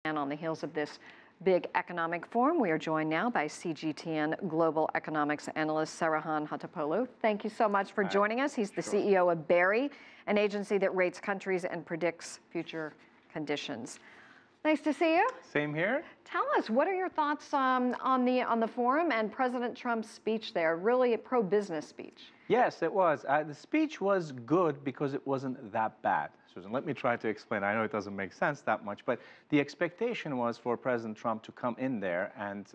And on the heels of this big economic forum, we are joined now by CGTN Global Economics Analyst Saruhan Hatipoglu. Thank you so much for joining us. He's the CEO of BERI, an agency that rates countries and predicts future conditions. Nice to see you. Same here. Tell us, what are your thoughts on the forum and President Trump's speech there? Really a pro-business speech. Yes, it was. The speech was good because it wasn't that bad. Susan, let me try to explain. I know it doesn't make sense that much, but the expectation was for President Trump to come in there and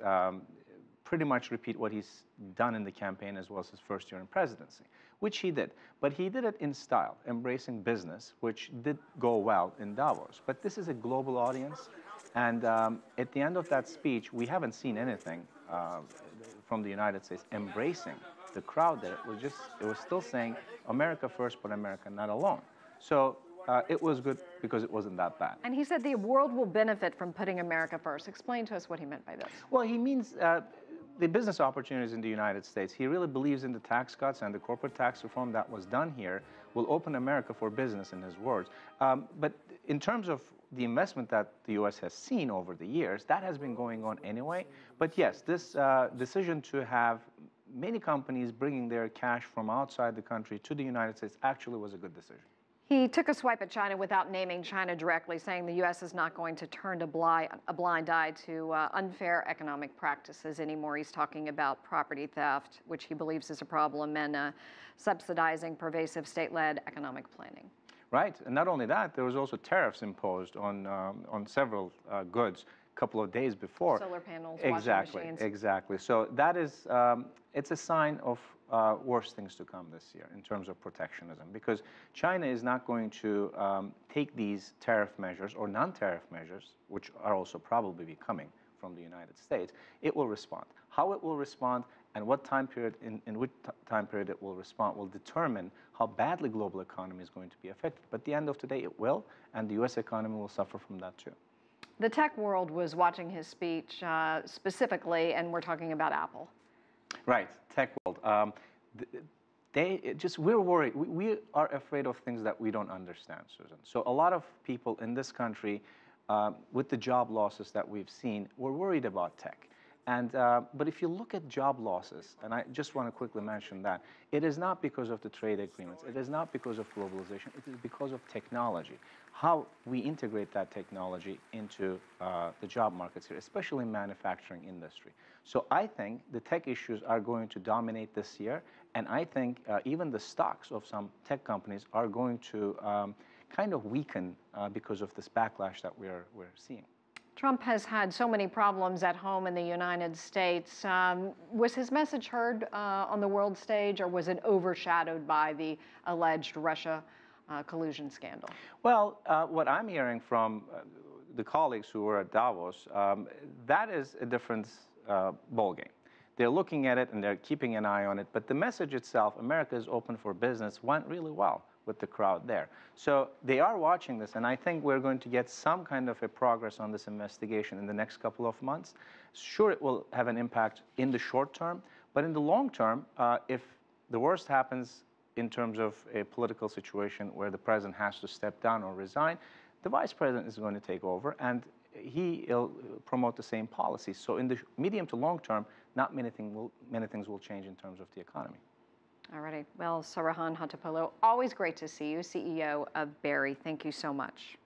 pretty much repeat what he's done in the campaign as well as his first year in presidency, which he did. But he did it in style, embracing business, which did go well in Davos. But this is a global audience, and at the end of that speech, we haven't seen anything from the United States embracing the crowd there. It was still saying America first, but America not alone. So it was good because it wasn't that bad. And he said the world will benefit from putting America first. Explain to us what he meant by this. Well, he means the business opportunities in the United States. He really believes in the tax cuts and the corporate tax reform that was done here will open America for business, in his words. But in terms of the investment that the U.S. has seen over the years, that has been going on anyway. But yes, this decision to have many companies bringing their cash from outside the country to the United States actually was a good decision. He took a swipe at China without naming China directly, saying the U.S. is not going to turn a blind eye to unfair economic practices anymore. He's talking about property theft, which he believes is a problem, and subsidizing pervasive state-led economic planning. Right, and not only that, there was also tariffs imposed on several goods a couple of days before. Solar panels, exactly, washing machines. Exactly. So that is, it's a sign of worse things to come this year in terms of protectionism, because China is not going to take these tariff measures or non-tariff measures, which are also probably coming from the United States. It will respond. How it will respond and what time period, in which time period it will respond, will determine how badly global economy is going to be affected. But at the end of the day, it will, and the U.S. economy will suffer from that too. The tech world was watching his speech specifically, and we're talking about Apple. Right, tech world. We're worried. We are afraid of things that we don't understand, Susan. So a lot of people in this country, with the job losses that we've seen, we're worried about tech. And, but if you look at job losses, and I just want to quickly mention that, it is not because of the trade agreements. It is not because of globalization. It is because of technology, how we integrate that technology into the job markets here, especially manufacturing industry. So I think the tech issues are going to dominate this year, and I think even the stocks of some tech companies are going to kind of weaken because of this backlash that we're seeing. Trump has had so many problems at home in the United States. Was his message heard on the world stage, or was it overshadowed by the alleged Russia collusion scandal? Well, what I'm hearing from the colleagues who were at Davos, that is a different ballgame. They're looking at it and they're keeping an eye on it, but the message itself, America is open for business, went really well with the crowd there. So they are watching this, and I think we're going to get some kind of a progress on this investigation in the next couple of months. Sure, it will have an impact in the short term, but in the long term, if the worst happens in terms of a political situation where the president has to step down or resign, the vice president is going to take over, and he'll promote the same policies. So in the medium to long term, not many things will change in terms of the economy. All righty. Well, Saruhan Hatipoglu, always great to see you, CEO of BERI. Thank you so much.